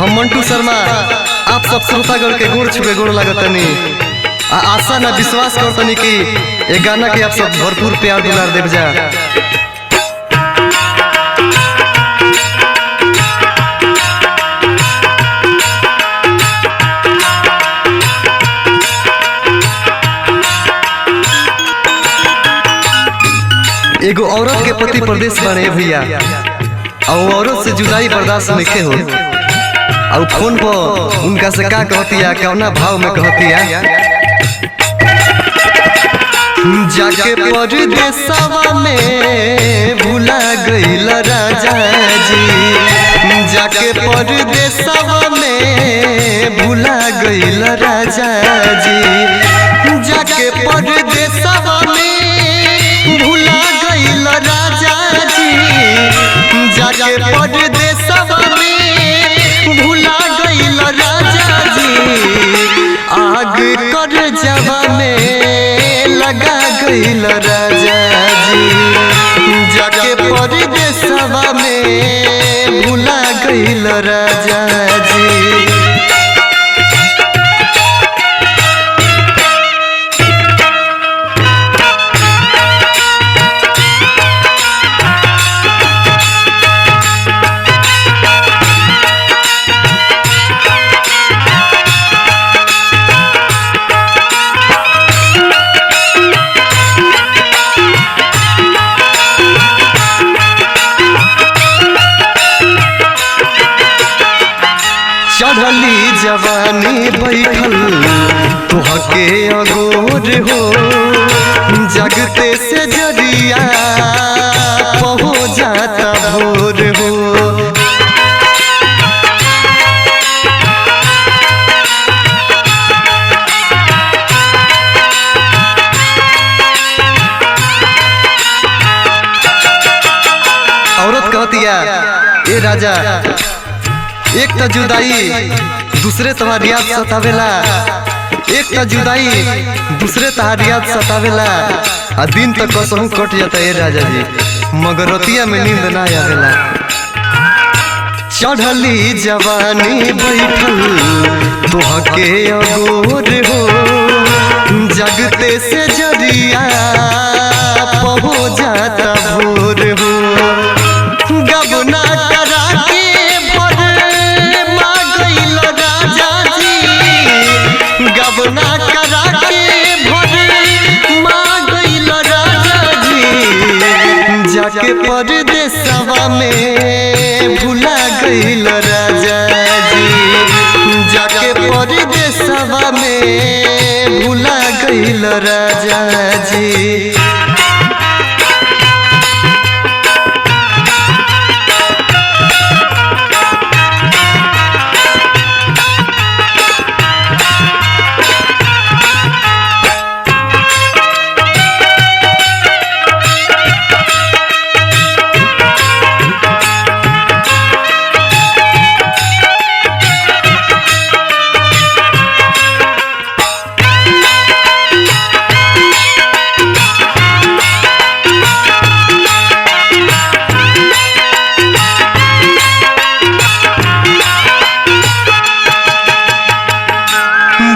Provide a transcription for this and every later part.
हम मंटू शर्मा आप सब श्रोतागण के गोड़ छुए गोड़ लगतनी आशा ना विश्वास करतनी कि ये गाना के आप सब भरपूर प्यार दुलार देव जा। एगो औरत के पति प्रदेश बने भैया और औरत से जुदाई बर्दाश्त नहीं हो और फोन पर उनका से का कहतिया कौना भाव में कहतिया जाके परदेसवा में भुला गइल राजा जी, जाके परदेसवा में भुला गइल राजा जी, जाके परदेसवा में भुला गइल राजा जी, जाके परदेसवा में भुला गइल राजा जी, आग कर जवा में लगा गइल राजा जी, जाके परदेसवा में भुला गइल राजा जी। चढ़ली जवानी बैठल तुहके अगोर हो, जगते से जरिया पहो जाता भोर हो, औरत कहतिया ए राजा एक त जुदाई दूसरे तोहार याद सतावेला, एक त जुदाई दूसरे तोहार याद सतावेला आ दिन तक कसहू कट जाता है राजा जी मगर रतिया में नींद ना आवेला। चढ़ली जवानी बैठल तोहके अगोर हो, जगते से जरिया पहो जाता भोर हो, गबना करा के गबना करा के भर माँ गइल राजा जी, जाके परदेसवा में भुला गइल राजा जी, जाके परदेसवा में भुला गइल राजा जी।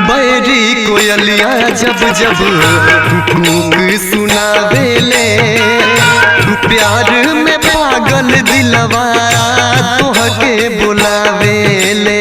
बैरी कोयलिया जब जब कूक सुनावेले, प्यार में पागल दिलवा तोहके बुलावेले,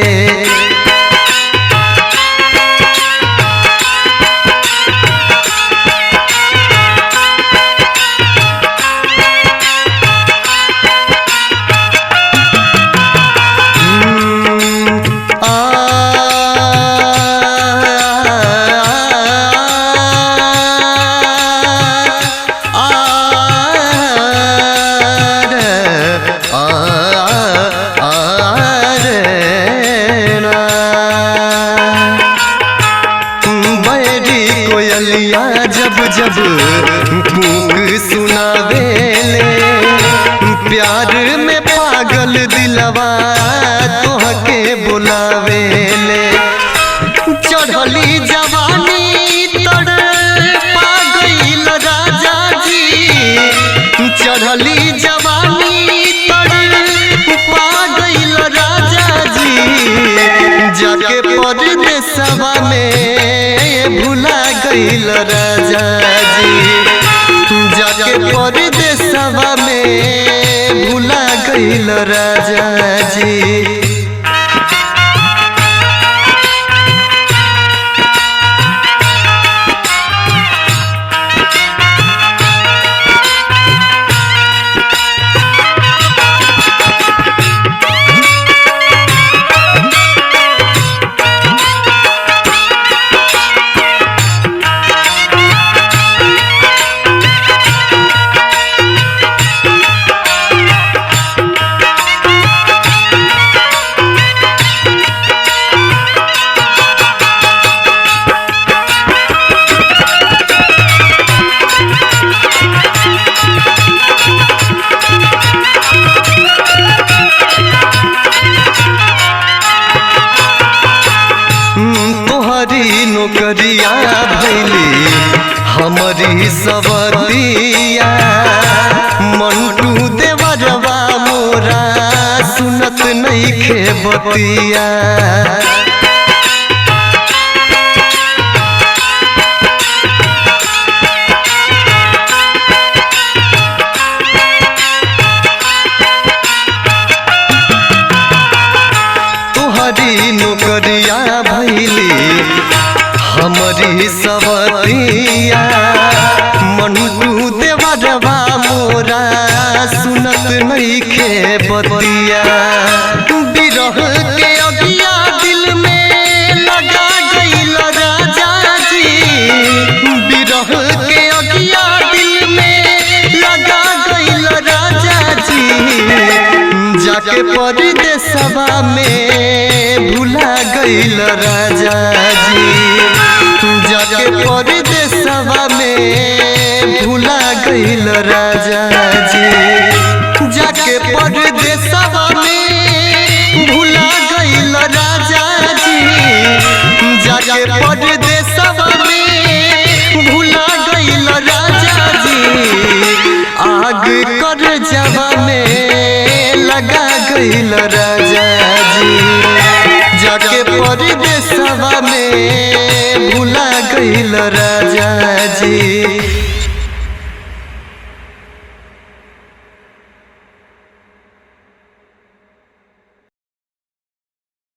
जब जब कूक सुनावेले, प्यार में पागल दिलवा तोहके बुलावेले, चढ़ली जवानी तड़पा गइल राजा जी, चढ़ली जवानी तड़पा गइल राजा जी, परदेसवा में भुला गइल राजा जी, जाके परदेसवा में भुला गइल राजा जी। नौकरिया भैली हमारी सवतिया, मंटू देवरवा मोरा सुनत नहीं खे बतिया। तोहरी नौकरिया भैली हमारी सवतिया, मंटू देवरवा मोरा सुनत नहीं खे बतिया। बिरह के अगिया दिल में लगा गइल राजा जी, बिरह के अगिया दिल में लगा गइल राजा जी, जाके परदेसवा में भुला गइल राजा जी, जाके परदेसवा में भुला गइल राजा जी, जाके परदेसवा में भुला गइल राजा जी, जाके परदेसवा में भुला गइल राजा जी। आग कर जवा में लगा गइल राजा जी, जाके परदेसवा में भुला गइल राजा।